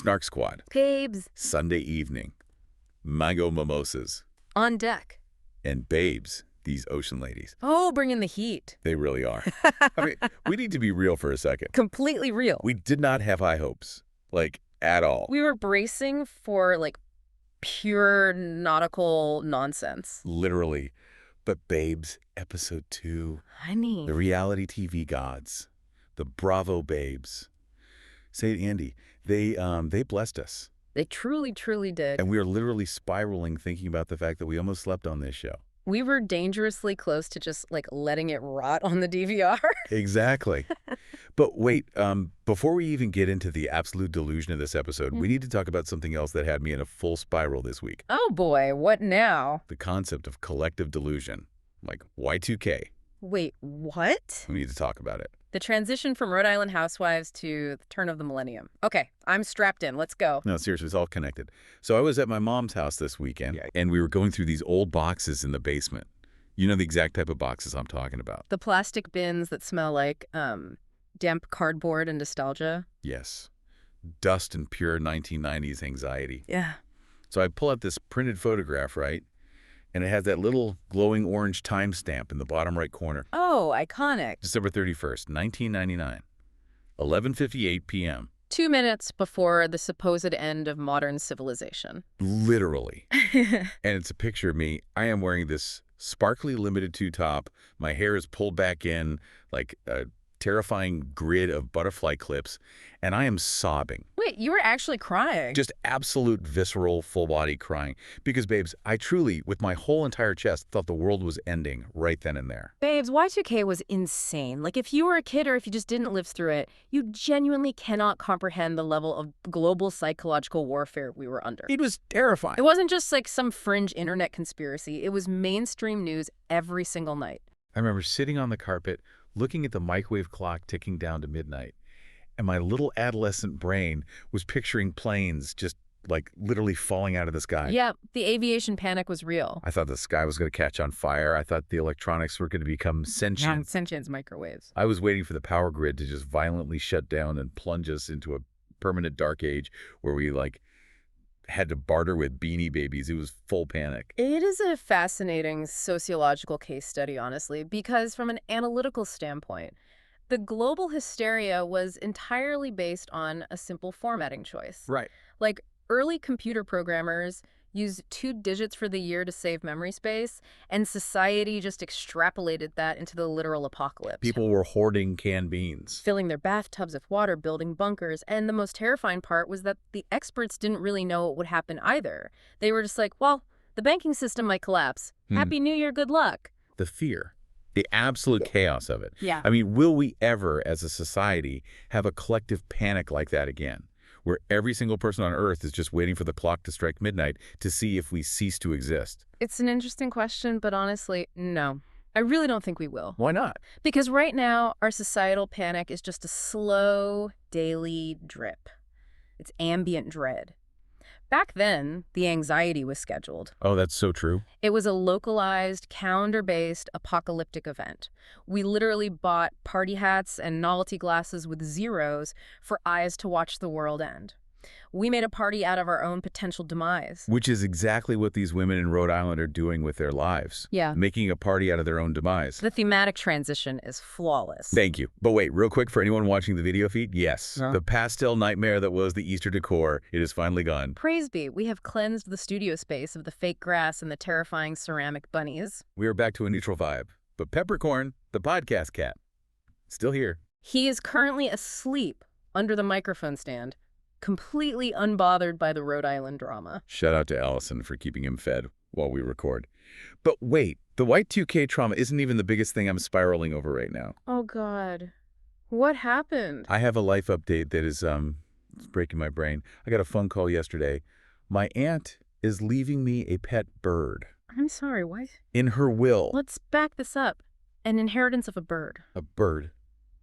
Snark Squad. Babes. Sunday evening. Mango mimosas. On deck. And babes, these ocean ladies. Oh, bring in the heat. They really are. I mean, we need to be real for a second. Completely real. We did not have high hopes. Like, at all. We were bracing for, like, pure nautical nonsense. Literally. But babes, episode 2. Honey. The reality TV gods. The Bravo babes. Say it, Andy. They blessed us. They truly, truly did. And we are literally spiraling thinking about the fact that we almost slept on this show. We were dangerously close to just, like, letting it rot on the DVR. Exactly. But wait, before we even get into the absolute delusion of this episode, we need to talk about something else that had me in a full spiral this week. Oh, boy. What now? The concept of collective delusion. Like Y2K. Wait, what? We need to talk about it. The transition from Rhode Island Housewives to the turn of the millennium. Okay, I'm strapped in. Let's go. No, seriously, it's all connected. So I was at my mom's house this weekend, and we were going through these old boxes in the basement. You know the exact type of boxes I'm talking about. The plastic bins that smell like damp cardboard and nostalgia. Yes. Dust and pure 1990s anxiety. Yeah. So I pull out this printed photograph, right? And it has that little glowing orange timestamp in the bottom right corner. Oh, iconic. December 31st, 1999, 11:58 p.m. 2 minutes before the supposed end of modern civilization. Literally. And it's a picture of me. I am wearing this sparkly limited two-top. My hair is pulled back in like a terrifying grid of butterfly clips, and I am sobbing. Wait, you were actually crying? Just absolute visceral, full-body crying. Because, babes, I truly, with my whole entire chest, thought the world was ending right then and there. Babes, Y2K was insane. Like, if you were a kid or if you just didn't live through it, you genuinely cannot comprehend the level of global psychological warfare we were under. It was terrifying. It wasn't just like some fringe internet conspiracy. It was mainstream news every single night. I remember sitting on the carpet, looking at the microwave clock ticking down to midnight, and my little adolescent brain was picturing planes just, like, literally falling out of the sky. Yeah, the aviation panic was real. I thought the sky was going to catch on fire. I thought the electronics were going to become sentient. Non-sentient microwaves. I was waiting for the power grid to just violently shut down and plunge us into a permanent dark age where we, like, had to barter with Beanie Babies. It was full panic. It is a fascinating sociological case study, honestly, because from an analytical standpoint, the global hysteria was entirely based on a simple formatting choice. Right. Like, early computer programmers used 2 digits for the year to save memory space, and society just extrapolated that into the literal apocalypse. People were hoarding canned beans. Filling their bathtubs with water, building bunkers, and the most terrifying part was that the experts didn't really know what would happen either. They were just like, well, the banking system might collapse. Happy New Year, good luck. The fear. The absolute chaos of it. Yeah. I mean, will we ever, as a society, have a collective panic like that again? Where every single person on Earth is just waiting for the clock to strike midnight to see if we cease to exist? It's an interesting question, but honestly, no. I really don't think we will. Why not? Because right now, our societal panic is just a slow, daily drip. It's ambient dread. Back then, the anxiety was scheduled. Oh, that's so true. It was a localized, calendar-based, apocalyptic event. We literally bought party hats and novelty glasses with zeros for eyes to watch the world end. We made a party out of our own potential demise. Which is exactly what these women in Rhode Island are doing with their lives. Yeah. Making a party out of their own demise. The thematic transition is flawless. Thank you. But wait, real quick, for anyone watching the video feed, yes, the pastel nightmare that was the Easter decor, it is finally gone. Praise be, we have cleansed the studio space of the fake grass and the terrifying ceramic bunnies. We are back to a neutral vibe. But Peppercorn, the podcast cat, still here. He is currently asleep under the microphone stand, completely unbothered by the Rhode Island drama. Shout out to Allison for keeping him fed while we record. But wait, the Y2K trauma isn't even the biggest thing I'm spiraling over right now. Oh, God. What happened? I have a life update that is, it's breaking my brain. I got a phone call yesterday. My aunt is leaving me a pet bird. I'm sorry, what? In her will. Let's back this up. An inheritance of a bird. A bird.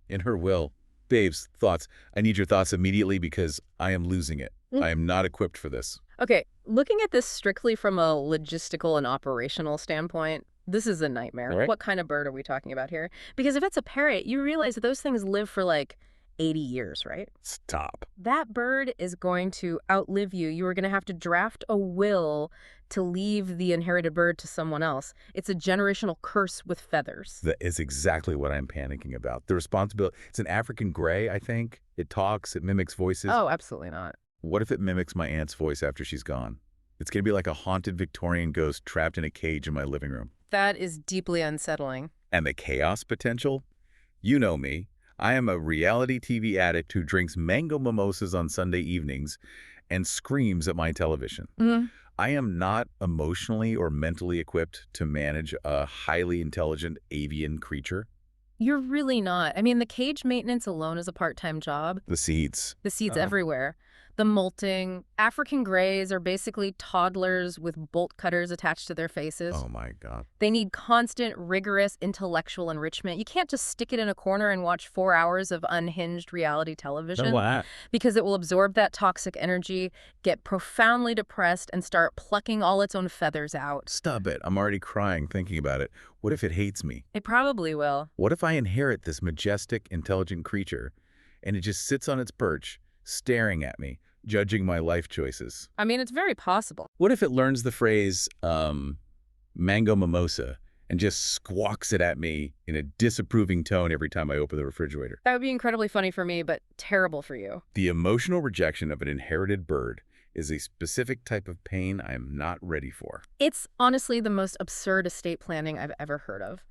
In her will. Babes, thoughts. I need your thoughts immediately because I am losing it. I am not equipped for this. Okay, looking at this strictly from a logistical and operational standpoint, this is a nightmare. Right. What kind of bird are we talking about here? Because if it's a parrot, you realize that those things live for like 80 years, right? Stop. That bird is going to outlive you. You are going to have to draft a will to leave the inherited bird to someone else. It's a generational curse with feathers. That is exactly what I'm panicking about. The responsibility, it's an African gray, I think. It talks, it mimics voices. Oh, absolutely not. What if it mimics my aunt's voice after she's gone? It's going to be like a haunted Victorian ghost trapped in a cage in my living room. That is deeply unsettling. And the chaos potential? You know me. I am a reality TV addict who drinks mango mimosas on Sunday evenings and screams at my television. I am not emotionally or mentally equipped to manage a highly intelligent avian creature. You're really not. I mean, the cage maintenance alone is a part-time job. The seeds. The seeds everywhere. The molting. African grays are basically toddlers with bolt cutters attached to their faces. Oh my God. They need constant, rigorous intellectual enrichment. You can't just stick it in a corner and watch 4 hours of unhinged reality television. What? Because it will absorb that toxic energy, get profoundly depressed, and start plucking all its own feathers out. Stop it. I'm already crying thinking about it. What if it hates me? It probably will. What if I inherit this majestic, intelligent creature and it just sits on its perch, staring at me, judging my life choices? I mean, it's very possible. What if it learns the phrase, mango mimosa, and just squawks it at me in a disapproving tone every time I open the refrigerator? That would be incredibly funny for me, but terrible for you. The emotional rejection of an inherited bird is a specific type of pain I am not ready for. It's honestly the most absurd estate planning I've ever heard of.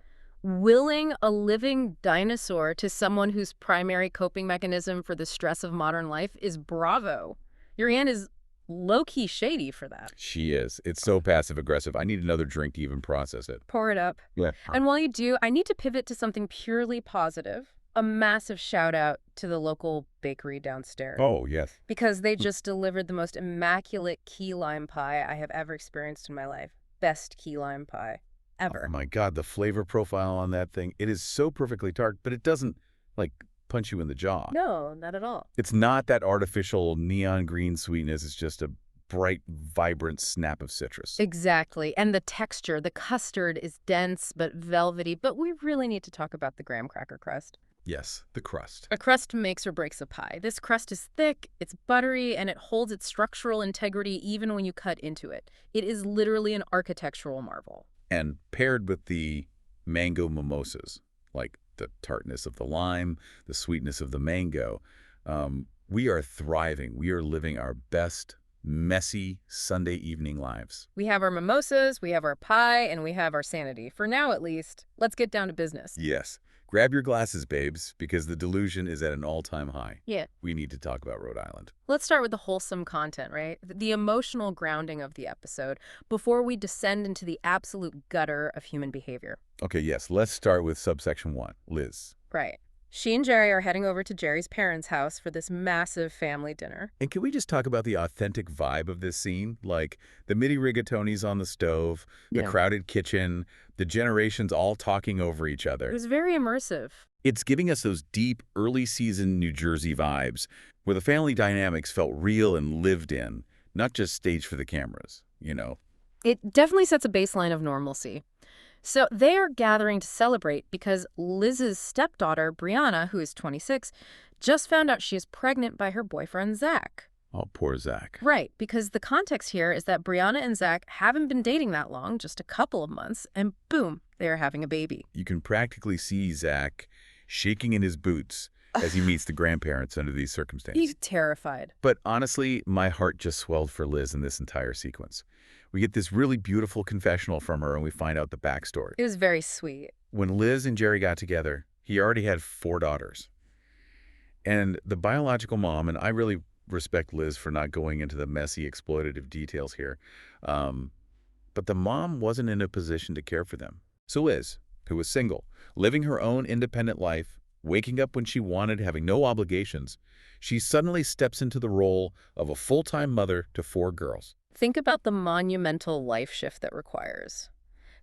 Willing a living dinosaur to someone whose primary coping mechanism for the stress of modern life is bravo. Your aunt is low-key shady for that. She is. It's so passive-aggressive. I need another drink to even process it. Pour it up. Yeah. And while you do, I need to pivot to something purely positive. A massive shout out to the local bakery downstairs. Oh, yes. Because they just delivered the most immaculate key lime pie I have ever experienced in my life. Best key lime pie ever. Oh my God, the flavor profile on that thing, it is so perfectly tart, but it doesn't, like, punch you in the jaw. No, not at all. It's not that artificial neon green sweetness. It's just a bright, vibrant snap of citrus. Exactly. And the texture, the custard is dense but velvety, but we really need to talk about the graham cracker crust. Yes, the crust. A crust makes or breaks a pie. This crust is thick, it's buttery, and it holds its structural integrity even when you cut into it. It is literally an architectural marvel. And paired with the mango mimosas, like the tartness of the lime, the sweetness of the mango, we are thriving. We are living our best, messy Sunday evening lives. We have our mimosas, we have our pie, and we have our sanity. For now, at least. Let's get down to business. Yes. Grab your glasses, babes, because the delusion is at an all-time high. Yeah. We need to talk about Rhode Island. Let's start with the wholesome content, right? The emotional grounding of the episode before we descend into the absolute gutter of human behavior. Okay, yes, let's start with subsection 1, Liz. Right. She and Jerry are heading over to Jerry's parents' house for this massive family dinner. And can we just talk about the authentic vibe of this scene? Like the MIDI rigatonis on the stove, the crowded kitchen, the generations all talking over each It other. was very immersive. It's giving us those deep, early-season New Jersey vibes where the family dynamics felt real and lived in, not just staged for the cameras, you know? It definitely sets a baseline of normalcy. So they are gathering to celebrate because Liz's stepdaughter, Brianna, who is 26, just found out she is pregnant by her boyfriend, Zach. Oh, poor Zach. Right, because the context here is that Brianna and Zach haven't been dating that long, just a couple of months, and boom, they are having a baby. You can practically see Zach shaking in his boots as he meets the grandparents under these circumstances. He's terrified. But honestly, my heart just swelled for Liz in this entire sequence. We get this really beautiful confessional from her and we find out the backstory. It was very sweet. When Liz and Jerry got together, he already had 4 daughters. And the biological mom, and I really respect Liz for not going into the messy, exploitative details here, but the mom wasn't in a position to care for them. So Liz, who was single, living her own independent life, waking up when she wanted, having no obligations, she suddenly steps into the role of a full-time mother to 4 girls. Think about the monumental life shift that requires.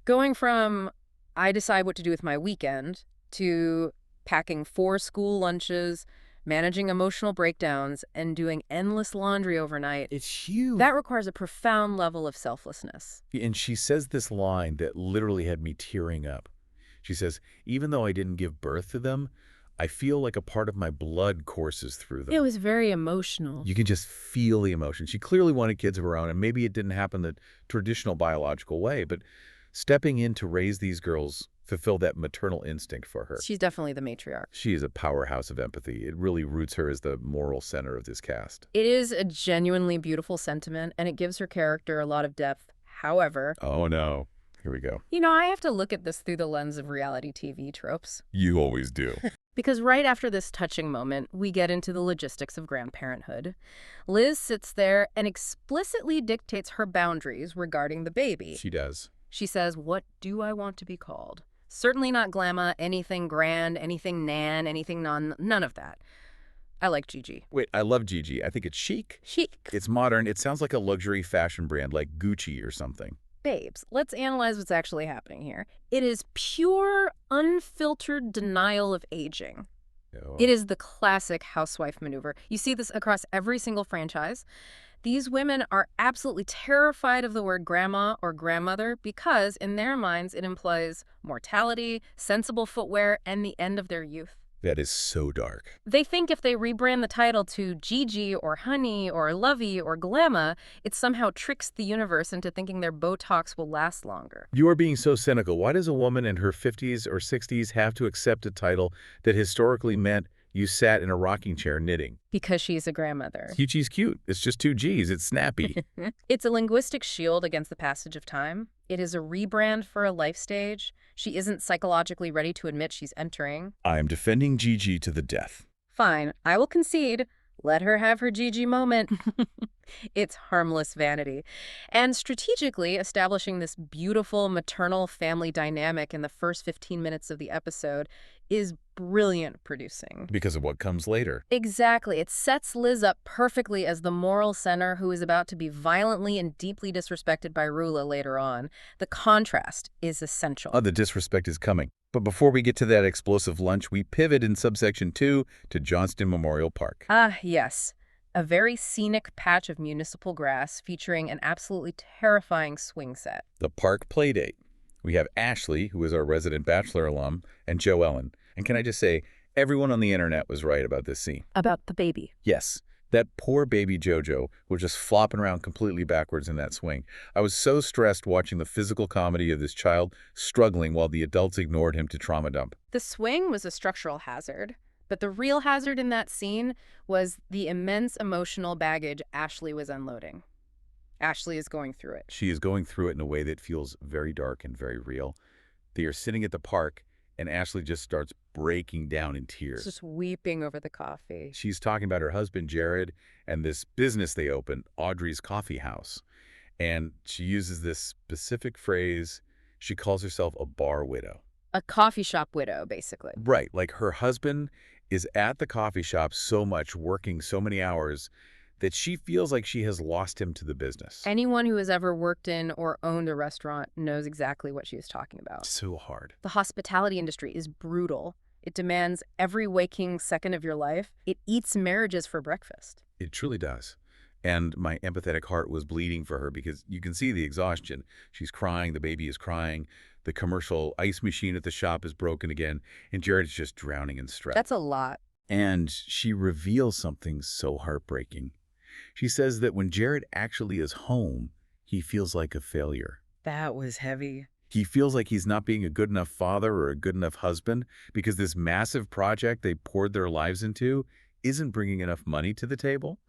Going from, I decide what to do with my weekend, to packing 4 school lunches, managing emotional breakdowns, and doing endless laundry overnight. It's huge. That requires a profound level of selflessness. And she says this line that literally had me tearing up. She says, even though I didn't give birth to them, I feel like a part of my blood courses through It them. was very emotional. You can just feel the emotion. She clearly wanted kids of her own, and maybe it didn't happen the traditional biological way, but stepping in to raise these girls fulfilled that maternal instinct for her. She's definitely the matriarch. She is a powerhouse of empathy. It really roots her as the moral center of this cast. It is a genuinely beautiful sentiment, and it gives her character a lot of depth. However, Oh, no. Here we go. I have to look at this through the lens of reality TV tropes. You always do. Because right after this touching moment, we get into the logistics of grandparenthood. Liz sits there and explicitly dictates her boundaries regarding the baby. She does. She says, "What do I want to be called? Certainly not Glamma, anything grand, anything Nan, anything none of that." I like Gigi. Wait, I love Gigi. I think it's chic. Chic. It's modern. It sounds like a luxury fashion brand like Gucci or something. Babes, let's analyze what's actually happening here. It is pure, unfiltered denial of aging. Oh. It is the classic housewife maneuver. You see this across every single franchise. These women are absolutely terrified of the word grandma or grandmother because, in their minds, it implies mortality, sensible footwear, and the end of their youth. That is so dark. They think if they rebrand the title to Gigi or Honey or Lovey or Glamma, it somehow tricks the universe into thinking their Botox will last longer. You are being so cynical. Why does a woman in her 50s or 60s have to accept a title that historically meant you sat in a rocking chair knitting? Because she's a grandmother. Gigi's cute. It's just two G's. It's snappy. It's a linguistic shield against the passage of time. It is a rebrand for a life stage. She isn't psychologically ready to admit she's entering. I am defending Gigi to the death. Fine, I will concede. Let her have her Gigi moment. It's harmless vanity. And strategically establishing this beautiful maternal family dynamic in the first 15 minutes of the episode is brilliant producing. Because of what comes later. Exactly. It sets Liz up perfectly as the moral center who is about to be violently and deeply disrespected by Rula later on. The contrast is essential. Oh, the disrespect is coming. But before we get to that explosive lunch, we pivot in subsection 2 to Johnston Memorial Park. Ah, yes. A very scenic patch of municipal grass featuring an absolutely terrifying swing set. The park playdate. We have Ashley, who is our resident Bachelor alum, and Joe Ellen. And can I just say, everyone on the internet was right about this scene. About the baby. Yes, that poor baby Jojo was just flopping around completely backwards in that swing. I was so stressed watching the physical comedy of this child struggling while the adults ignored him to trauma dump. The swing was a structural hazard, but the real hazard in that scene was the immense emotional baggage Ashley was unloading. Ashley is going through it. She is going through it in a way that feels very dark and very real. They are sitting at the park, and Ashley just starts breaking down in tears. Just weeping over the coffee. She's talking about her husband, Jared, and this business they opened, Audrey's Coffee House. And she uses this specific phrase. She calls herself a bar widow. A coffee shop widow, basically. Right, like her husband is at the coffee shop so much, working so many hours, that she feels like she has lost him to the business. Anyone who has ever worked in or owned a restaurant knows exactly what she is talking about. So hard. The hospitality industry is brutal. It demands every waking second of your life. It eats marriages for breakfast. It truly does. And my empathetic heart was bleeding for her because you can see the exhaustion. She's crying, the baby is crying, the commercial ice machine at the shop is broken again, and Jared's just drowning in stress. That's a lot. And she reveals something so heartbreaking. She says that when Jared actually is home, he feels like a failure. That was heavy. He feels like he's not being a good enough father or a good enough husband because this massive project they poured their lives into isn't bringing enough money to the table.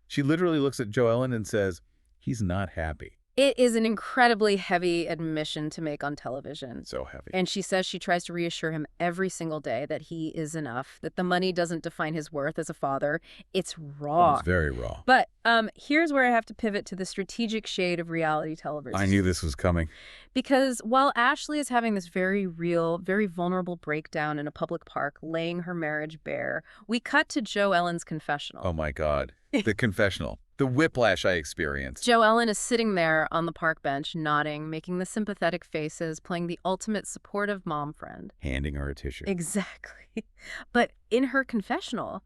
She literally looks at Joe Ellen and says, he's not happy. It is an incredibly heavy admission to make on television. So heavy. And she says she tries to reassure him every single day that he is enough, that the money doesn't define his worth as a father. It's raw. It's very raw. But here's where I have to pivot to the strategic shade of reality television. I knew this was coming. Because while Ashley is having this very real, very vulnerable breakdown in a public park, laying her marriage bare, we cut to Joe Ellen's confessional. Oh my God. The confessional. The whiplash I experienced. Joe Ellen is sitting there on the park bench, nodding, making the sympathetic faces, playing the ultimate supportive mom friend. Handing her a tissue. Exactly. But in her confessional,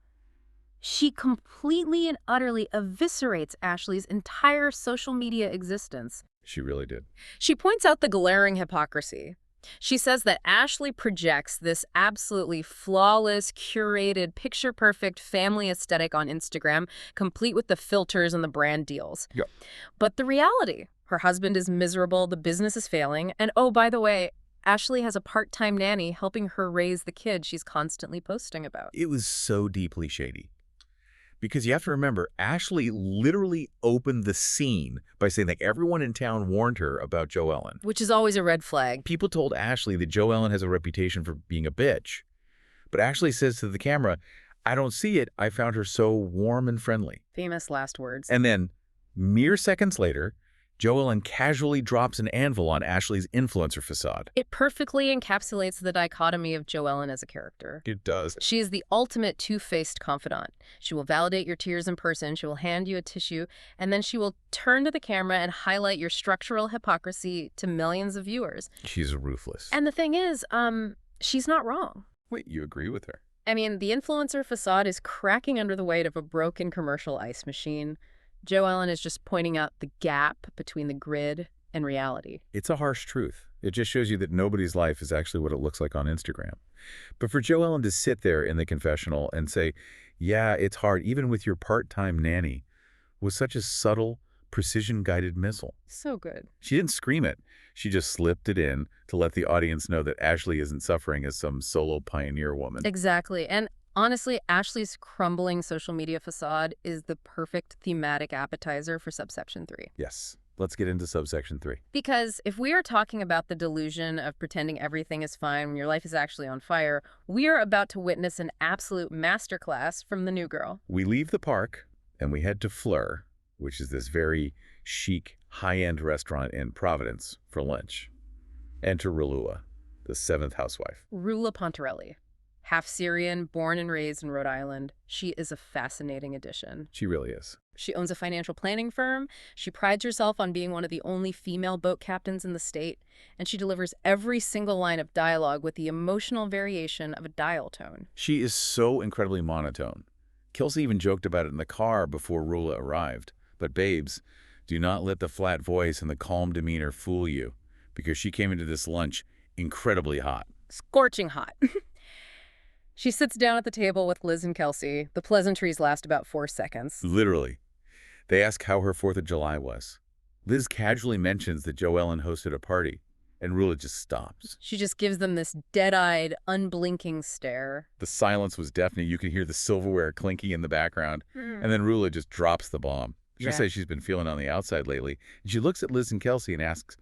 she completely and utterly eviscerates Ashley's entire social media existence. She really did. She points out the glaring hypocrisy. She says that Ashley projects this absolutely flawless, curated, picture-perfect family aesthetic on Instagram, complete with the filters and the brand deals. Yeah. But the reality, her husband is miserable, the business is failing, and oh, by the way, Ashley has a part-time nanny helping her raise the kid she's constantly posting about. It was so deeply shady. Because you have to remember, Ashley literally opened the scene by saying that everyone in town warned her about Joe Ellen. Which is always a red flag. People told Ashley that Joe Ellen has a reputation for being a bitch. But Ashley says to the camera, I don't see it. I found her so warm and friendly. Famous last words. And then, mere seconds later, Joe Ellen casually drops an anvil on Ashley's influencer facade. It perfectly encapsulates the dichotomy of Jo Ellen as a character. It does. She is the ultimate two-faced confidant. She will validate your tears in person, she will hand you a tissue, and then she will turn to the camera and highlight your structural hypocrisy to millions of viewers. She's ruthless. And the thing is, she's not wrong. Wait, you agree with her? I mean, the influencer facade is cracking under the weight of a broken commercial ice machine. Jo Ellen is just pointing out the gap between the grid and reality. It's a harsh truth. It just shows you that nobody's life is actually what it looks like on Instagram. But for Jo Ellen to sit there in the confessional and say, yeah, it's hard, even with your part-time nanny, was such a subtle, precision-guided missile. So good. She didn't scream it. She just slipped it in to let the audience know that Ashley isn't suffering as some solo pioneer woman. Exactly. And honestly, Ashley's crumbling social media facade is the perfect thematic appetizer for subsection 3. Yes. Let's get into subsection 3. Because if we are talking about the delusion of pretending everything is fine when your life is actually on fire, we are about to witness an absolute masterclass from the new girl. We leave the park and we head to Fleur, which is this very chic, high-end restaurant in Providence, for lunch. Enter Rulua, the 7th housewife. Rula Pontarelli. Half Syrian, born and raised in Rhode Island, she is a fascinating addition. She really is. She owns a financial planning firm, she prides herself on being one of the only female boat captains in the state, and she delivers every single line of dialogue with the emotional variation of a dial tone. She is so incredibly monotone. Kelsey even joked about it in the car before Rula arrived. But babes, do not let the flat voice and the calm demeanor fool you, because she came into this lunch incredibly hot. Scorching hot. She sits down at the table with Liz and Kelsey. The pleasantries last about 4 seconds. Literally. They ask how her 4th of July was. Liz casually mentions that Jo Ellen hosted a party, and Rula just stops. She just gives them this dead-eyed, unblinking stare. The silence was deafening. You could hear the silverware clinking in the background. And then Rula just drops the bomb. She says she's been feeling on the outside lately. And she looks at Liz and Kelsey and asks,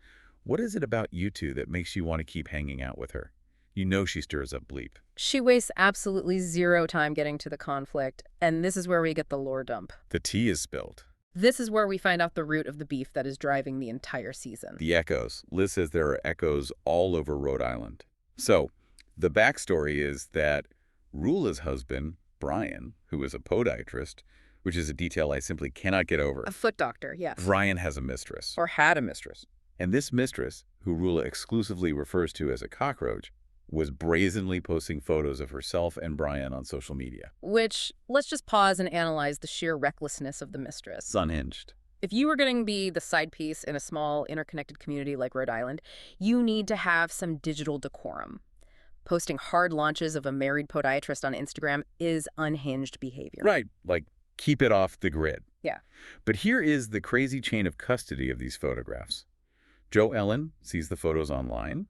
what is it about you two that makes you want to keep hanging out with her? You know she stirs up bleep. She wastes absolutely zero time getting to the conflict, and this is where we get the lore dump. The tea is spilled. This is where we find out the root of the beef that is driving the entire season. The echoes. Liz says there are echoes all over Rhode Island. So, the backstory is that Rula's husband, Brian, who is a podiatrist, which is a detail I simply cannot get over. A foot doctor, yes. Brian has a mistress. Or had a mistress. And this mistress, who Rula exclusively refers to as a cockroach, was brazenly posting photos of herself and Brian on social media. Which, let's just pause and analyze the sheer recklessness of the mistress. It's unhinged. If you were going to be the side piece in a small, interconnected community like Rhode Island, you need to have some digital decorum. Posting hard launches of a married podiatrist on Instagram is unhinged behavior. Right, like keep it off the grid. Yeah. But here is the crazy chain of custody of these photographs. Jo Ellen sees the photos online.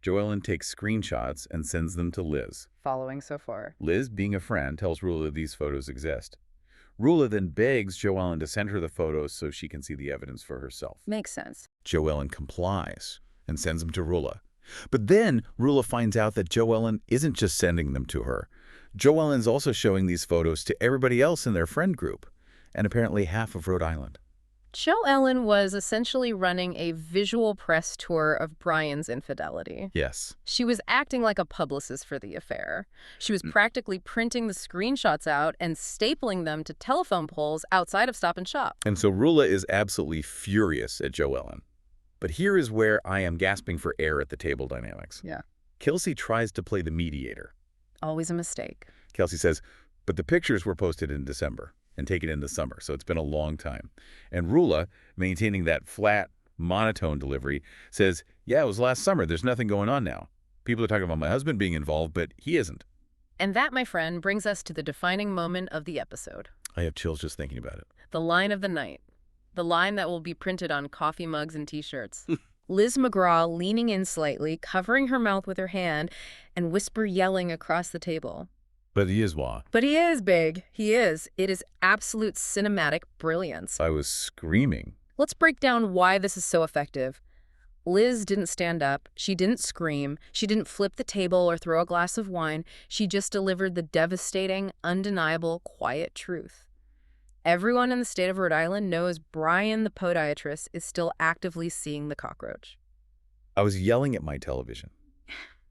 Jo Ellen takes screenshots and sends them to Liz. Following so far. Liz, being a friend, tells Rula these photos exist. Rula then begs Jo Ellen to send her the photos so she can see the evidence for herself. Makes sense. Jo Ellen complies and sends them to Rula. But then Rula finds out that Jo Ellen isn't just sending them to her. Jo Ellen's also showing these photos to everybody else in their friend group, and apparently half of Rhode Island. Jo Ellen was essentially running a visual press tour of Brian's infidelity. Yes. She was acting like a publicist for the affair. She was practically printing the screenshots out and stapling them to telephone poles outside of Stop and Shop. And so Rula is absolutely furious at Jo Ellen. But here is where I am gasping for air at the table dynamics. Yeah. Kelsey tries to play the mediator. Always a mistake. Kelsey says, but the pictures were posted in December and taken in the summer, so it's been a long time. And Rula, maintaining that flat, monotone delivery, says, yeah, it was last summer. There's nothing going on now. People are talking about my husband being involved, but he isn't. And that, my friend, brings us to the defining moment of the episode. I have chills just thinking about it. The line of the night. The line that will be printed on coffee mugs and T-shirts. Liz McGraw leaning in slightly, covering her mouth with her hand, and whisper yelling across the table. But he is Wah. But he is big. He is. It is absolute cinematic brilliance. I was screaming. Let's break down why this is so effective. Liz didn't stand up. She didn't scream. She didn't flip the table or throw a glass of wine. She just delivered the devastating, undeniable, quiet truth. Everyone in the state of Rhode Island knows Brian, the podiatrist, is still actively seeing the cockroach. I was yelling at my television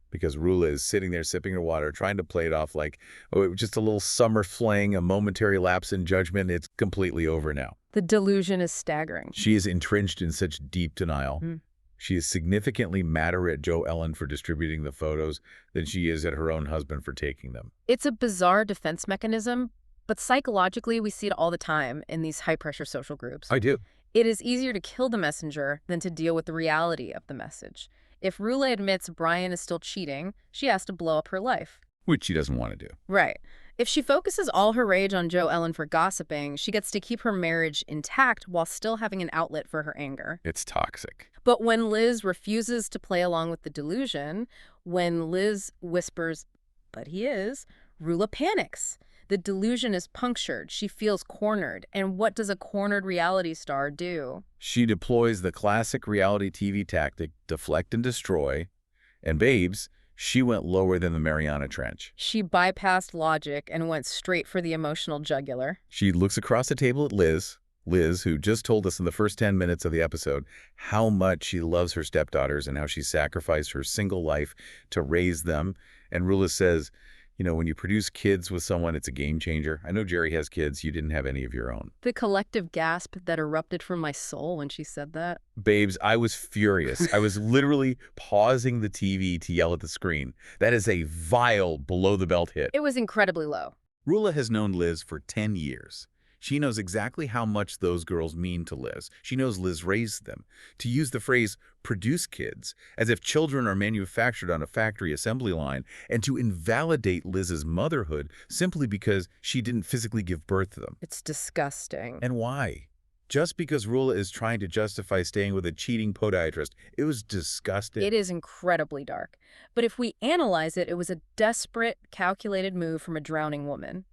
because Rula is sitting there sipping her water, trying to play it off like, oh, it was just a little summer fling, a momentary lapse in judgment. It's completely over now. The delusion is staggering. She is entrenched in such deep denial. She is significantly madder at Joe Ellen for distributing the photos than she is at her own husband for taking them. It's a bizarre defense mechanism, but psychologically we see it all the time in these high-pressure social groups. I do. It is easier to kill the messenger than to deal with the reality of the message. If Rula admits Brian is still cheating, she has to blow up her life. Which she doesn't want to do. Right. If she focuses all her rage on Joe Ellen for gossiping, she gets to keep her marriage intact while still having an outlet for her anger. It's toxic. But when Liz refuses to play along with the delusion, when Liz whispers, but he is, Rula panics. The delusion is punctured. She feels cornered. And what does a cornered reality star do? She deploys the classic reality TV tactic, deflect and destroy. And babes, she went lower than the Mariana Trench. She bypassed logic and went straight for the emotional jugular. She looks across the table at Liz, who just told us in the first 10 minutes of the episode how much she loves her stepdaughters and how she sacrificed her single life to raise them. And Rula says, you know, when you produce kids with someone, it's a game changer. I know Jerry has kids. You didn't have any of your own. The collective gasp that erupted from my soul when she said that. Babes, I was furious. I was literally pausing the TV to yell at the screen. That is a vile below-the-belt hit. It was incredibly low. Rula has known Liz for 10 years. She knows exactly how much those girls mean to Liz. She knows Liz raised them. To use the phrase, produce kids, as if children are manufactured on a factory assembly line, and to invalidate Liz's motherhood simply because she didn't physically give birth to them. It's disgusting. And why? Just because Rula is trying to justify staying with a cheating podiatrist. It was disgusting. It is incredibly dark. But if we analyze it, it was a desperate, calculated move from a drowning woman.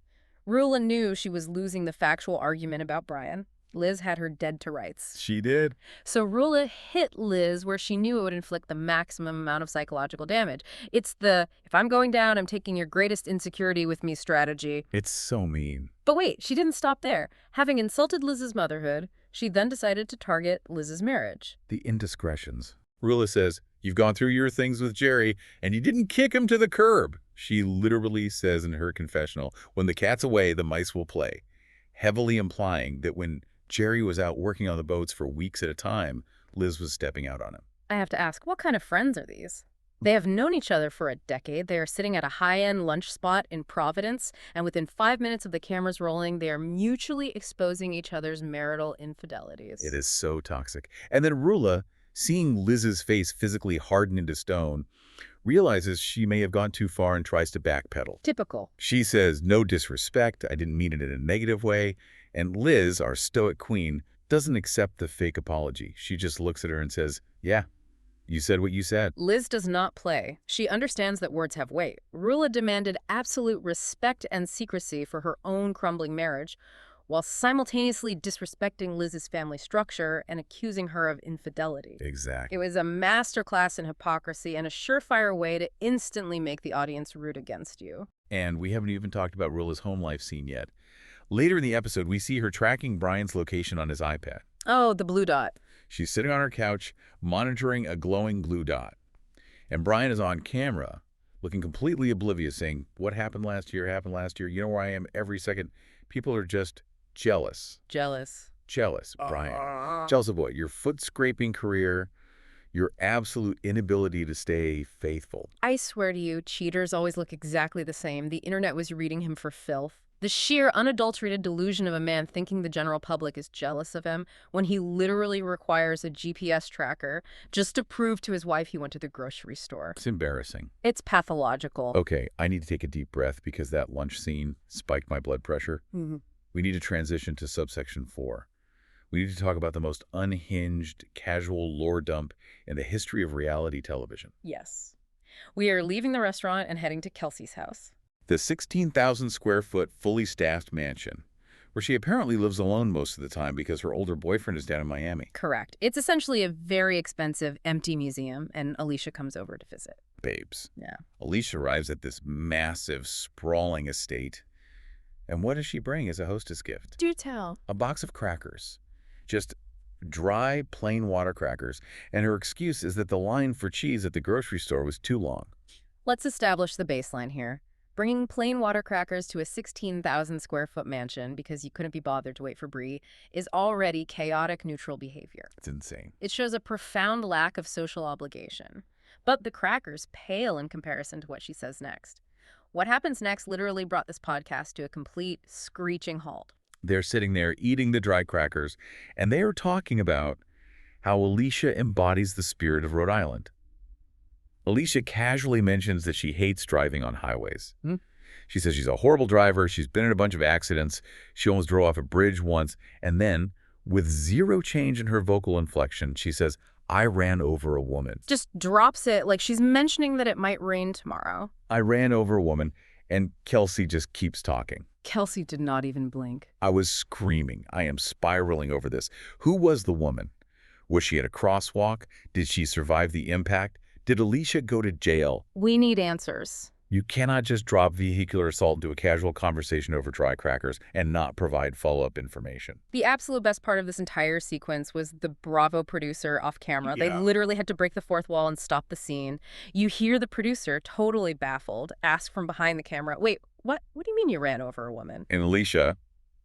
Rula knew she was losing the factual argument about Brian. Liz had her dead to rights. She did. So Rula hit Liz where she knew it would inflict the maximum amount of psychological damage. It's the, if I'm going down, I'm taking your greatest insecurity with me strategy. It's so mean. But wait, she didn't stop there. Having insulted Liz's motherhood, she then decided to target Liz's marriage. The indiscretions. Rula says, you've gone through your things with Jerry, and you didn't kick him to the curb. She literally says in her confessional, when the cat's away, the mice will play, heavily implying that when Jerry was out working on the boats for weeks at a time, Liz was stepping out on him. I have to ask, what kind of friends are these? They have known each other for a decade. They are sitting at a high-end lunch spot in Providence, and within 5 minutes of the cameras rolling, they are mutually exposing each other's marital infidelities. It is so toxic. And then Rula, seeing Liz's face physically harden into stone, realizes she may have gone too far and tries to backpedal. Typical. She says, no disrespect, I didn't mean it in a negative way. And Liz, our stoic queen, doesn't accept the fake apology. She just looks at her and says, yeah, you said what you said. Liz does not play. She understands that words have weight. Rula demanded absolute respect and secrecy for her own crumbling marriage, while simultaneously disrespecting Liz's family structure and accusing her of infidelity. Exactly. It was a masterclass in hypocrisy and a surefire way to instantly make the audience root against you. And we haven't even talked about Rula's home life scene yet. Later in the episode, we see her tracking Brian's location on his iPad. Oh, the blue dot. She's sitting on her couch, monitoring a glowing blue dot. And Brian is on camera, looking completely oblivious, saying, what happened last year, You know where I am every second. People are just jealous. Jealous. Jealous, Brian. Jealous of what? Your foot-scraping career, your absolute inability to stay faithful. I swear to you, cheaters always look exactly the same. The internet was reading him for filth. The sheer, unadulterated delusion of a man thinking the general public is jealous of him when he literally requires a GPS tracker just to prove to his wife he went to the grocery store. It's embarrassing. It's pathological. Okay, I need to take a deep breath because that lunch scene spiked my blood pressure. Mhm. We need to transition to subsection 4. We need to talk about the most unhinged, casual lore dump in the history of reality television. Yes. We are leaving the restaurant and heading to Kelsey's house. The 16,000 square foot, fully staffed mansion, where she apparently lives alone most of the time because her older boyfriend is down in Miami. Correct. It's essentially a very expensive, empty museum, and Alicia comes over to visit. Babes. Yeah. Alicia arrives at this massive, sprawling estate. And what does she bring as a hostess gift? Do tell. A box of crackers. Just dry, plain water crackers. And her excuse is that the line for cheese at the grocery store was too long. Let's establish the baseline here. Bringing plain water crackers to a 16,000 square foot mansion because you couldn't be bothered to wait for Brie is already chaotic neutral behavior. It's insane. It shows a profound lack of social obligation. But the crackers pale in comparison to what she says next. What happens next literally brought this podcast to a complete screeching halt. They're sitting there eating the dry crackers, and they are talking about how Alicia embodies the spirit of Rhode Island. Alicia casually mentions that she hates driving on highways. She says she's a horrible driver, she's been in a bunch of accidents, she almost drove off a bridge once, and then, with zero change in her vocal inflection, she says, I ran over a woman. Just drops it like she's mentioning that it might rain tomorrow. I ran over a woman, and Kelsey just keeps talking. Kelsey did not even blink. I was screaming. I am spiraling over this. Who was the woman? Was she at a crosswalk? Did she survive the impact? Did Alicia go to jail? We need answers. You cannot just drop vehicular assault into a casual conversation over dry crackers and not provide follow-up information. The absolute best part of this entire sequence was the Bravo producer off camera. Yeah. They literally had to break the fourth wall and stop the scene. You hear the producer, totally baffled, ask from behind the camera, wait, what do you mean you ran over a woman? And Alicia,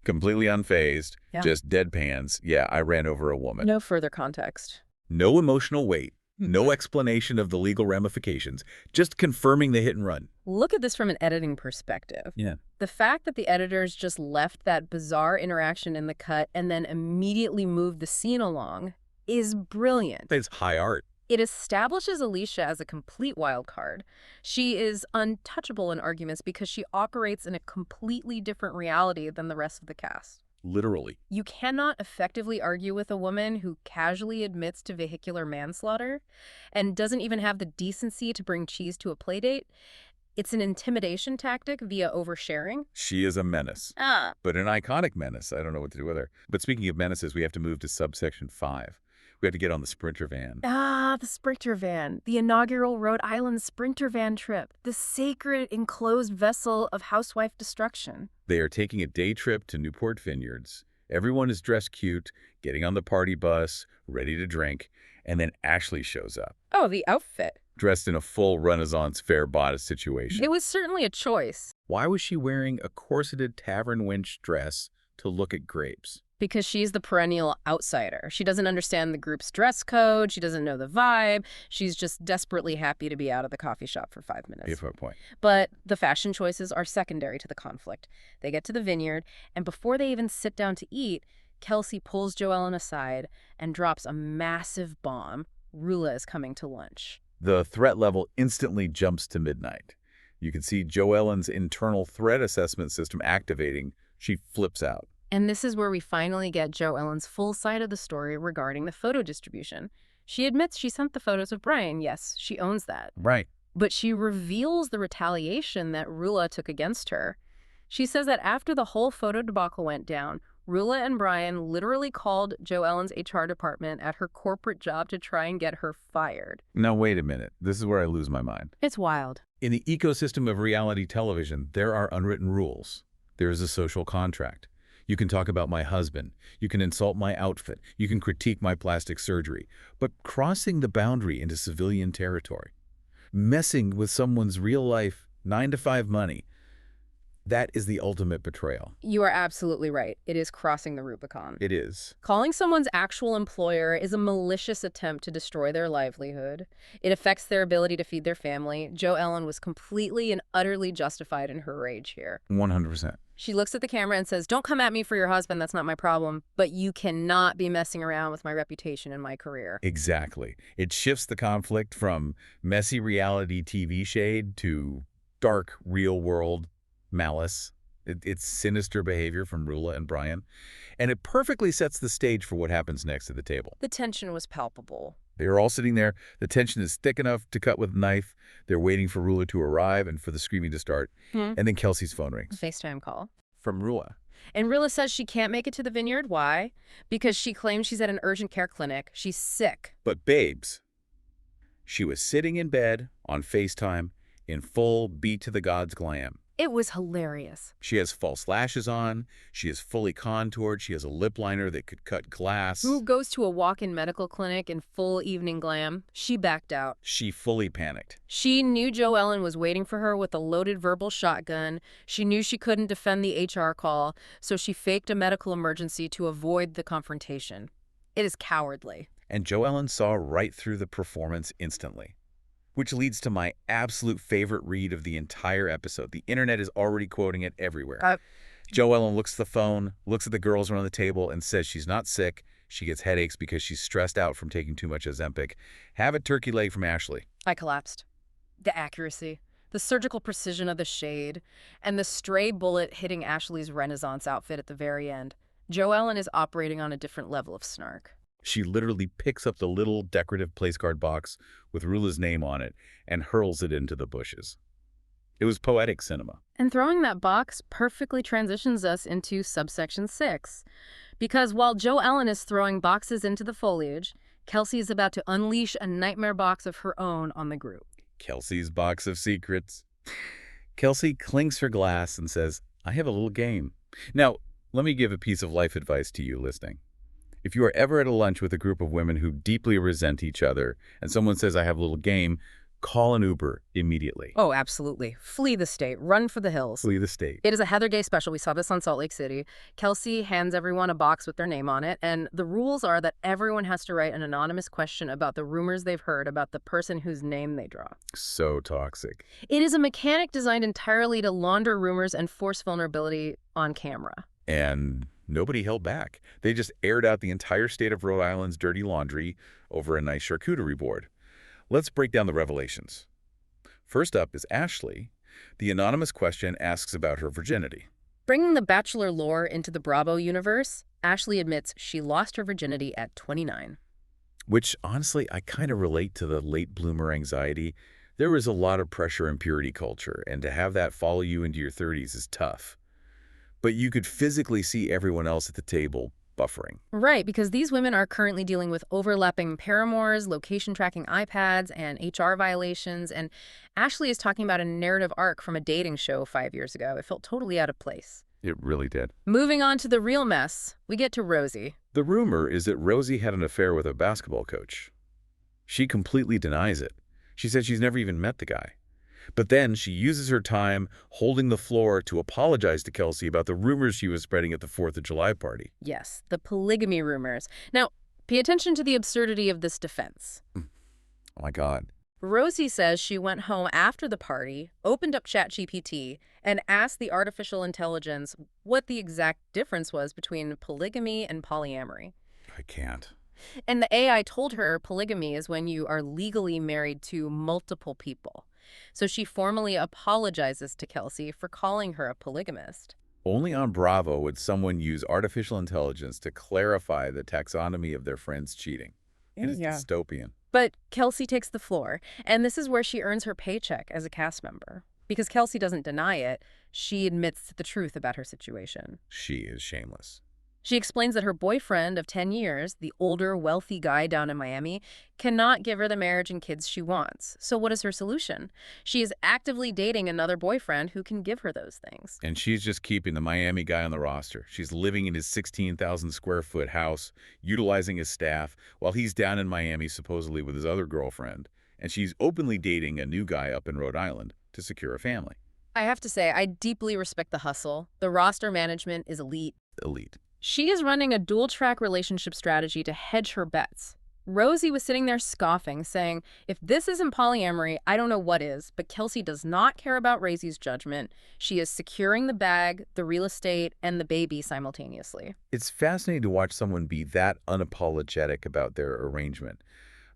completely unfazed, Yeah. just deadpans, yeah, I ran over a woman. No further context. No emotional weight. No explanation of the legal ramifications, just confirming the hit and run. Look at this from an editing perspective. Yeah. The fact that the editors just left that bizarre interaction in the cut and then immediately moved the scene along is brilliant. It's high art. It establishes Alicia as a complete wild card. She is untouchable in arguments because she operates in a completely different reality than the rest of the cast. Literally. You cannot effectively argue with a woman who casually admits to vehicular manslaughter and doesn't even have the decency to bring cheese to a playdate. It's an intimidation tactic via oversharing. She is a menace. But an iconic menace. I don't know what to do with her. But speaking of menaces, we have to move to subsection 5. We have to get on the Sprinter van. The Sprinter van. The inaugural Rhode Island Sprinter van trip. The sacred enclosed vessel of housewife destruction. They are taking a day trip to Newport Vineyards. Everyone is dressed cute, getting on the party bus, ready to drink, and then Ashley shows up, Oh, the outfit. dressed in a full Renaissance fair bodice situation. It was certainly a choice. Why was she wearing a corseted tavern wench dress to look at grapes? Because she's the perennial outsider. She doesn't understand the group's dress code. She doesn't know the vibe. She's just desperately happy to be out of the coffee shop for 5 minutes. Beautiful point. But the fashion choices are secondary to the conflict. They get to the vineyard, and before they even sit down to eat, Kelsey pulls Joellen aside and drops a massive bomb. Rula is coming to lunch. The threat level instantly jumps to midnight. You can see Joellen's internal threat assessment system activating. She flips out. And this is where we finally get Joellen's full side of the story regarding the photo distribution. She admits she sent the photos of Brian. Yes, she owns that. Right. But she reveals the retaliation that Rula took against her. She says that after the whole photo debacle went down, Rula and Brian literally called Joellen's HR department at her corporate job to try and get her fired. Now, wait a minute. This is where I lose my mind. It's wild. In the ecosystem of reality television, there are unwritten rules. There is a social contract. You can talk about my husband. You can insult my outfit. You can critique my plastic surgery. But crossing the boundary into civilian territory, messing with someone's real-life 9-to-5 money, That is the ultimate betrayal. You are absolutely right. It is crossing the Rubicon. It is. Calling someone's actual employer is a malicious attempt to destroy their livelihood. It affects their ability to feed their family. Jo Ellen was completely and utterly justified in her rage here. 100%. She looks at the camera and says, "Don't come at me for your husband, that's not my problem, but you cannot be messing around with my reputation and my career." Exactly. It shifts the conflict from messy reality TV shade to dark, real-world malice. It's sinister behavior from Rula and Brian, and it perfectly sets the stage for what happens next at the table. The tension was palpable. They are all sitting there. The tension is thick enough to cut with a knife. They're waiting for Rula to arrive and for the screaming to start. And then Kelsey's phone rings. FaceTime call. From Rula. And Rilla says she can't make it to the Vineyard. Why? Because she claims she's at an urgent care clinic. She's sick. But babes, she was sitting in bed on FaceTime in full beat to the gods glam. It was hilarious. She has false lashes on. She is fully contoured. She has a lip liner that could cut glass. Who goes to a walk-in medical clinic in full evening glam? She backed out. She fully panicked. She knew Jo Ellen was waiting for her with a loaded verbal shotgun. She knew she couldn't defend the HR call, so she faked a medical emergency to avoid the confrontation. It is cowardly. And Jo Ellen saw right through the performance instantly. Which leads to my absolute favorite read of the entire episode. The internet is already quoting it everywhere. Jo Ellen looks at the phone, looks at the girls around the table, and says she's not sick. She gets headaches because she's stressed out from taking too much Ozempic. Have a turkey leg from Ashley. I collapsed. The accuracy, the surgical precision of the shade, and the stray bullet hitting Ashley's Renaissance outfit at the very end. Jo Ellen is operating on a different level of snark. She literally picks up the little decorative place card box with Rula's name on it and hurls it into the bushes. It was poetic cinema. And throwing that box perfectly transitions us into subsection 6. Because while Jo Ellen is throwing boxes into the foliage, Kelsey is about to unleash a nightmare box of her own on the group. Kelsey's box of secrets. Kelsey clinks her glass and says, "I have a little game." Now, let me give a piece of life advice to you listening. If you are ever at a lunch with a group of women who deeply resent each other and someone says, "I have a little game," call an Uber immediately. Oh, absolutely. Flee the state. Run for the hills. Flee the state. It is a Heather Gay special. We saw this on Salt Lake City. Kelsey hands everyone a box with their name on it, and the rules are that everyone has to write an anonymous question about the rumors they've heard about the person whose name they draw. So toxic. It is a mechanic designed entirely to launder rumors and force vulnerability on camera. And nobody held back. They just aired out the entire state of Rhode Island's dirty laundry over a nice charcuterie board. Let's break down the revelations. First up is Ashley. The anonymous question asks about her virginity. Bringing the Bachelor lore into the Bravo universe, Ashley admits she lost her virginity at 29. Which, honestly, I kind of relate to the late bloomer anxiety. There is a lot of pressure in purity culture, and to have that follow you into your 30s is tough. But you could physically see everyone else at the table buffering. Right, because these women are currently dealing with overlapping paramours, location tracking iPads, and HR violations, and Ashley is talking about a narrative arc from a dating show 5 years ago. It felt totally out of place. It really did. Moving on to the real mess, we get to Rosie. The rumor is that Rosie had an affair with a basketball coach. She completely denies it. She said she's never even met the guy. But then she uses her time holding the floor to apologize to Kelsey about the rumors she was spreading at the 4th of July party. Yes, the polygamy rumors. Now, pay attention to the absurdity of this defense. Oh my God. Rosie says she went home after the party, opened up ChatGPT, and asked the artificial intelligence what the exact difference was between polygamy and polyamory. I can't. And the AI told her polygamy is when you are legally married to multiple people. So she formally apologizes to Kelsey for calling her a polygamist. Only on Bravo would someone use artificial intelligence to clarify the taxonomy of their friends cheating. It is dystopian. But Kelsey takes the floor, and this is where she earns her paycheck as a cast member. Because Kelsey doesn't deny it, she admits the truth about her situation. She is shameless. She explains that her boyfriend of 10 years, the older, wealthy guy down in Miami, cannot give her the marriage and kids she wants. So what is her solution? She is actively dating another boyfriend who can give her those things. And she's just keeping the Miami guy on the roster. She's living in his 16,000 square foot house, utilizing his staff, while he's down in Miami supposedly with his other girlfriend. And she's openly dating a new guy up in Rhode Island to secure a family. I have to say, I deeply respect the hustle. The roster management is elite. Elite. She is running a dual-track relationship strategy to hedge her bets. Rosie was sitting there scoffing, saying, if this isn't polyamory, I don't know what is, but Kelsey does not care about Rosie's judgment. She is securing the bag, the real estate, and the baby simultaneously. It's fascinating to watch someone be that unapologetic about their arrangement.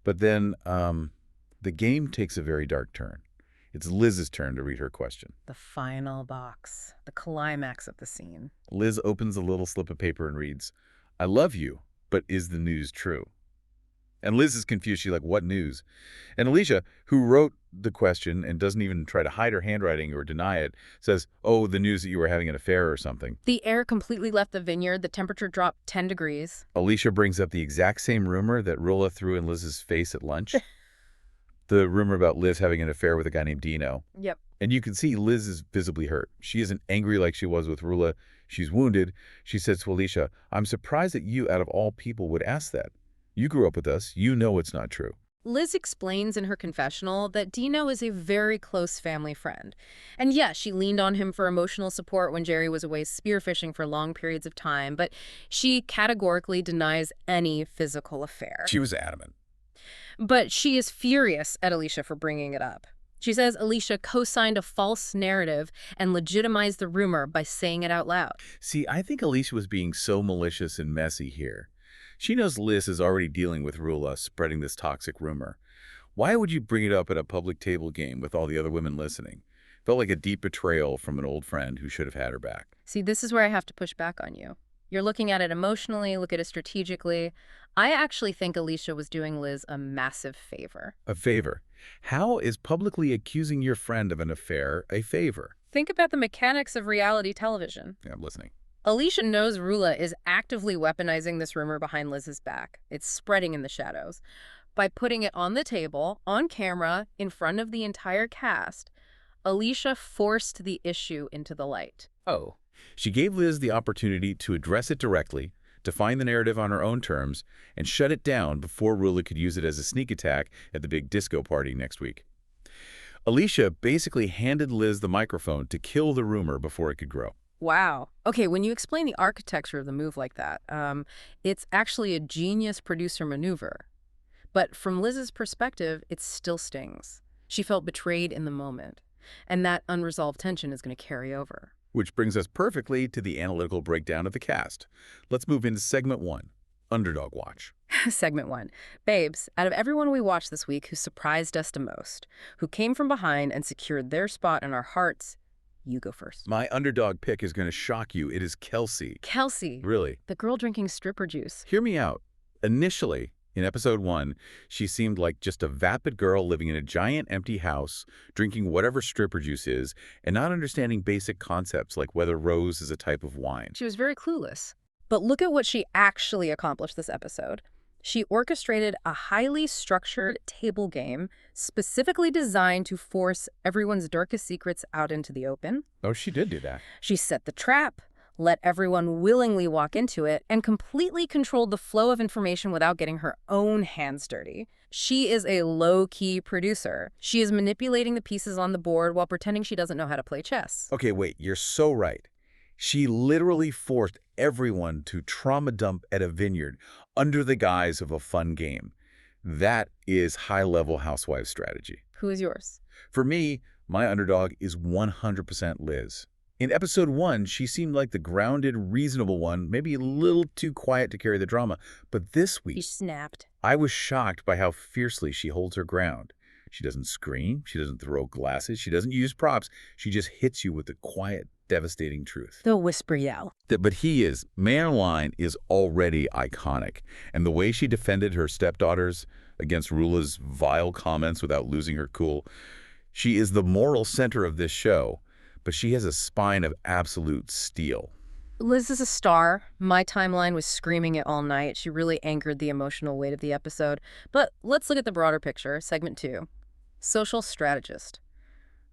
But then the game takes a very dark turn. It's Liz's turn to read her question. The final box, the climax of the scene. Liz opens a little slip of paper and reads, I love you, but is the news true? And Liz is confused. She's like, what news? And Alicia, who wrote the question and doesn't even try to hide her handwriting or deny it, says, oh, the news that you were having an affair or something. The air completely left the vineyard. The temperature dropped 10 degrees. Alicia brings up the exact same rumor that Rula threw in Liz's face at lunch. The rumor about Liz having an affair with a guy named Dino. Yep. And you can see Liz is visibly hurt. She isn't angry like she was with Rula. She's wounded. She says to Alicia, I'm surprised that you, out of all people, would ask that. You grew up with us. You know it's not true. Liz explains in her confessional that Dino is a very close family friend. And yes, she leaned on him for emotional support when Jerry was away spearfishing for long periods of time, but she categorically denies any physical affair. She was adamant. But she is furious at Alicia for bringing it up. She says Alicia co-signed a false narrative and legitimized the rumor by saying it out loud. See, I think Alicia was being so malicious and messy here. She knows Liz is already dealing with Rula spreading this toxic rumor. Why would you bring it up at a public table game with all the other women listening? Felt like a deep betrayal from an old friend who should have had her back. See, this is where I have to push back on you. You're looking at it emotionally, look at it strategically. I actually think Alicia was doing Liz a massive favor. A favor? How is publicly accusing your friend of an affair a favor? Think about the mechanics of reality television. Yeah, I'm listening. Alicia knows Rula is actively weaponizing this rumor behind Liz's back. It's spreading in the shadows. By putting it on the table, on camera, in front of the entire cast, Alicia forced the issue into the light. Oh. She gave Liz the opportunity to address it directly, define the narrative on her own terms, and shut it down before Rula could use it as a sneak attack at the big disco party next week. Alicia basically handed Liz the microphone to kill the rumor before it could grow. Wow. Okay, when you explain the architecture of the move like that, it's actually a genius producer maneuver. But from Liz's perspective, it still stings. She felt betrayed in the moment, and that unresolved tension is going to carry over. Which brings us perfectly to the analytical breakdown of the cast. Let's move into segment 1, Underdog Watch. Segment 1. Babes, out of everyone we watched this week who surprised us the most, who came from behind and secured their spot in our hearts, you go first. My underdog pick is going to shock you. It is Kelsey. Kelsey. Really? The girl drinking stripper juice. Hear me out. Initially, in episode 1, she seemed like just a vapid girl living in a giant empty house, drinking whatever stripper juice is, and not understanding basic concepts like whether rose is a type of wine. She was very clueless. But look at what she actually accomplished this episode. She orchestrated a highly structured table game specifically designed to force everyone's darkest secrets out into the open. Oh, she did do that. She set the trap, let everyone willingly walk into it, and completely controlled the flow of information without getting her own hands dirty. She is a low-key producer. She is manipulating the pieces on the board while pretending she doesn't know how to play chess. Okay, wait, you're so right. She literally forced everyone to trauma dump at a vineyard under the guise of a fun game. That is high-level Housewives strategy. Who is yours? For me, my underdog is 100% Liz. In episode 1, she seemed like the grounded, reasonable one, maybe a little too quiet to carry the drama. But this week, She snapped. I was shocked by how fiercely she holds her ground. She doesn't scream, she doesn't throw glasses, she doesn't use props. She just hits you with the quiet, devastating truth. The whisper yell. But man line is already iconic. And the way she defended her stepdaughters against Rula's vile comments without losing her cool, she is the moral center of this show, but she has a spine of absolute steel. Liz is a star. My timeline was screaming it all night. She really anchored the emotional weight of the episode. But let's look at the broader picture, segment 2. Social strategist.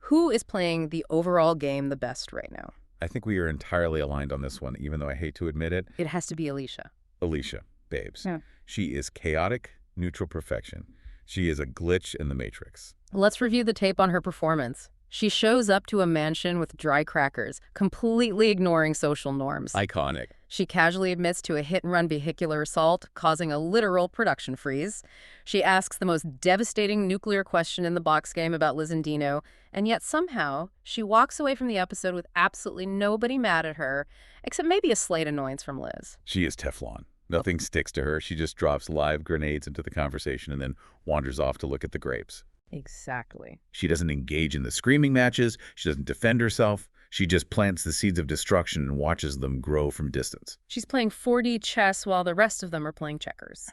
Who is playing the overall game the best right now? I think we are entirely aligned on this one, even though I hate to admit it. It has to be Alicia. Alicia, babes. Yeah. She is chaotic, neutral perfection. She is a glitch in the matrix. Let's review the tape on her performance. She shows up to a mansion with dry crackers, completely ignoring social norms. Iconic. She casually admits to a hit-and-run vehicular assault, causing a literal production freeze. She asks the most devastating nuclear question in the box game about Liz and Dino, and yet somehow she walks away from the episode with absolutely nobody mad at her, except maybe a slight annoyance from Liz. She is Teflon. Nothing sticks to her. She just drops live grenades into the conversation and then wanders off to look at the grapes. Exactly. She doesn't engage in the screaming matches. She doesn't defend herself. She just plants the seeds of destruction and watches them grow from distance. She's playing 4D chess while the rest of them are playing checkers.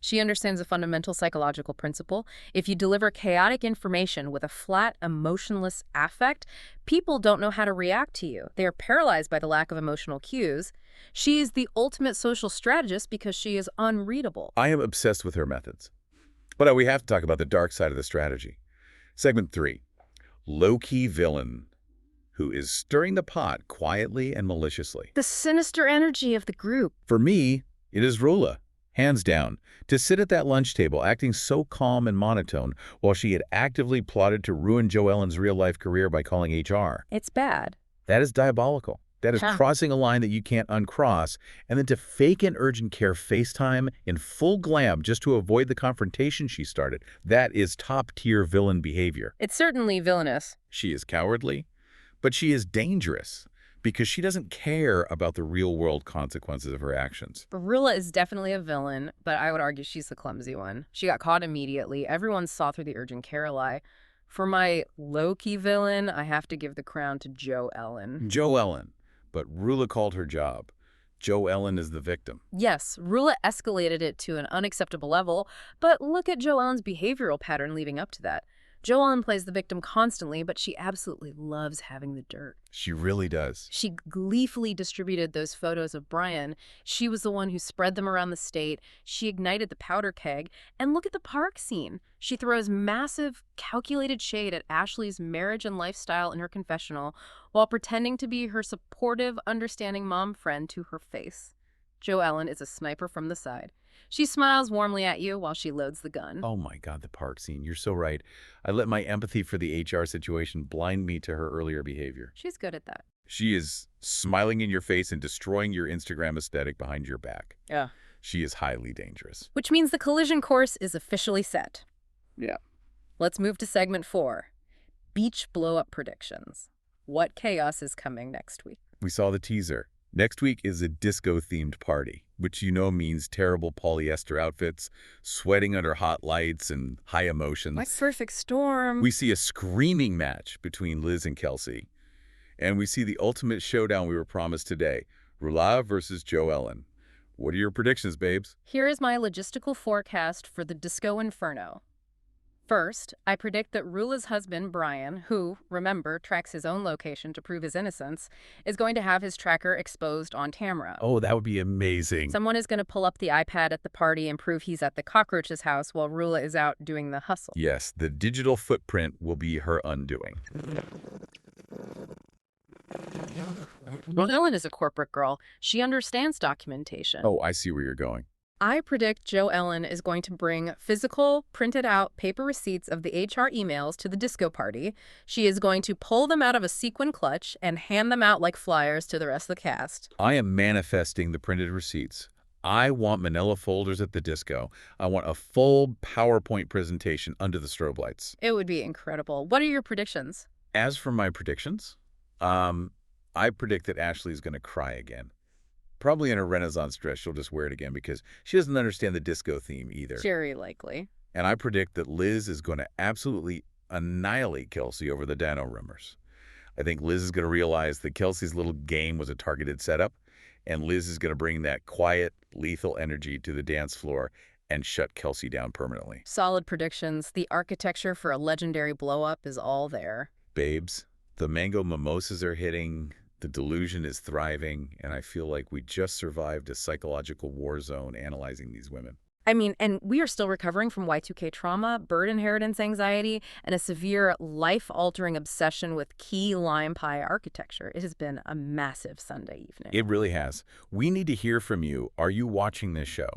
She understands a fundamental psychological principle. If you deliver chaotic information with a flat, emotionless affect, people don't know how to react to you. They are paralyzed by the lack of emotional cues. She is the ultimate social strategist because she is unreadable. I am obsessed with her methods. But we have to talk about the dark side of the strategy. Segment 3. Low-key villain, who is stirring the pot quietly and maliciously. The sinister energy of the group. For me, it is Rula, hands down. To sit at that lunch table acting so calm and monotone while she had actively plotted to ruin Joe Ellen's real-life career by calling HR. It's bad. That is diabolical. That is Huh. crossing a line that you can't uncross, and then to fake an urgent care FaceTime in full glam just to avoid the confrontation she started. That is top-tier villain behavior. It's certainly villainous. She is cowardly, but she is dangerous because she doesn't care about the real-world consequences of her actions. Rula is definitely a villain, but I would argue she's the clumsy one. She got caught immediately. Everyone saw through the urgent care lie. For my low-key villain, I have to give the crown to Joe Ellen. Joe Ellen. But Rula called her job. Joe Ellen is the victim. Yes, Rula escalated it to an unacceptable level, but look at Joe Ellen's behavioral pattern leading up to that. Joe Ellen plays the victim constantly, but she absolutely loves having the dirt. She really does. She gleefully distributed those photos of Brian. She was the one who spread them around the state. She ignited the powder keg. And look at the park scene. She throws massive, calculated shade at Ashley's marriage and lifestyle in her confessional while pretending to be her supportive, understanding mom friend to her face. Joe Ellen is a sniper from the side. She smiles warmly at you while she loads the gun. Oh my God, the park scene. You're so right. I let my empathy for the HR situation blind me to her earlier behavior. She's good at that. She is smiling in your face and destroying your Instagram aesthetic behind your back. Yeah. She is highly dangerous. Which means the collision course is officially set. Yeah. Let's move to segment 4. Beach blow-up predictions. What chaos is coming next week? We saw the teaser. Next week is a disco-themed party, which you know means terrible polyester outfits, sweating under hot lights, and high emotions. My perfect storm. We see a screaming match between Liz and Kelsey. And we see the ultimate showdown we were promised today, Rula versus Joe Ellen. What are your predictions, babes? Here is my logistical forecast for the Disco Inferno. First, I predict that Rula's husband, Brian, who, remember, tracks his own location to prove his innocence, is going to have his tracker exposed on camera. Oh, that would be amazing. Someone is going to pull up the iPad at the party and prove he's at the cockroach's house while Rula is out doing the hustle. Yes, the digital footprint will be her undoing. Ellen is a corporate girl. She understands documentation. Oh, I see where you're going. I predict Joe Ellen is going to bring physical, printed out paper receipts of the HR emails to the disco party. She is going to pull them out of a sequin clutch and hand them out like flyers to the rest of the cast. I am manifesting the printed receipts. I want manila folders at the disco. I want a full PowerPoint presentation under the strobe lights. It would be incredible. What are your predictions? As for my predictions, I predict that Ashley's going to cry again. Probably in a Renaissance dress, she'll just wear it again because she doesn't understand the disco theme either. Very likely. And I predict that Liz is going to absolutely annihilate Kelsey over the Dano rumors. I think Liz is going to realize that Kelsey's little game was a targeted setup, and Liz is going to bring that quiet, lethal energy to the dance floor and shut Kelsey down permanently. Solid predictions. The architecture for a legendary blow-up is all there. Babes, the mango mimosas are hitting. The delusion is thriving, and I feel like we just survived a psychological war zone analyzing these women. I mean, and we are still recovering from Y2K trauma, bird inheritance anxiety, and a severe life-altering obsession with key lime pie architecture. It has been a massive Sunday evening. It really has. We need to hear from you. Are you watching this show?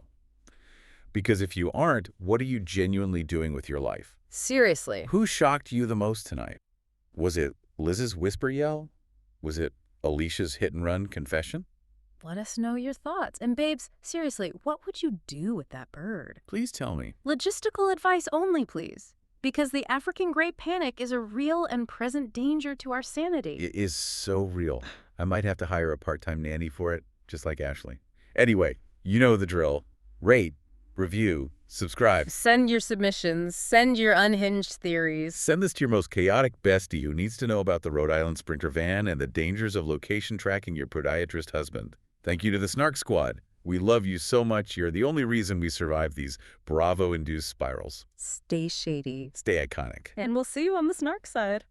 Because if you aren't, what are you genuinely doing with your life? Seriously. Who shocked you the most tonight? Was it Liz's whisper yell? Was it Alicia's hit-and-run confession? Let us know your thoughts. And babes, seriously, what would you do with that bird? Please tell me. Logistical advice only, please. Because the African gray panic is a real and present danger to our sanity. It is so real. I might have to hire a part-time nanny for it, just like Ashley. Anyway, you know the drill. Rate, review, subscribe. Send your submissions. Send your unhinged theories. Send this to your most chaotic bestie who needs to know about the Rhode Island Sprinter van and the dangers of location tracking your podiatrist husband. Thank you to the Snark Squad. We love you so much. You're the only reason we survive these Bravo-induced spirals. Stay shady. Stay iconic. And we'll see you on the Snark side.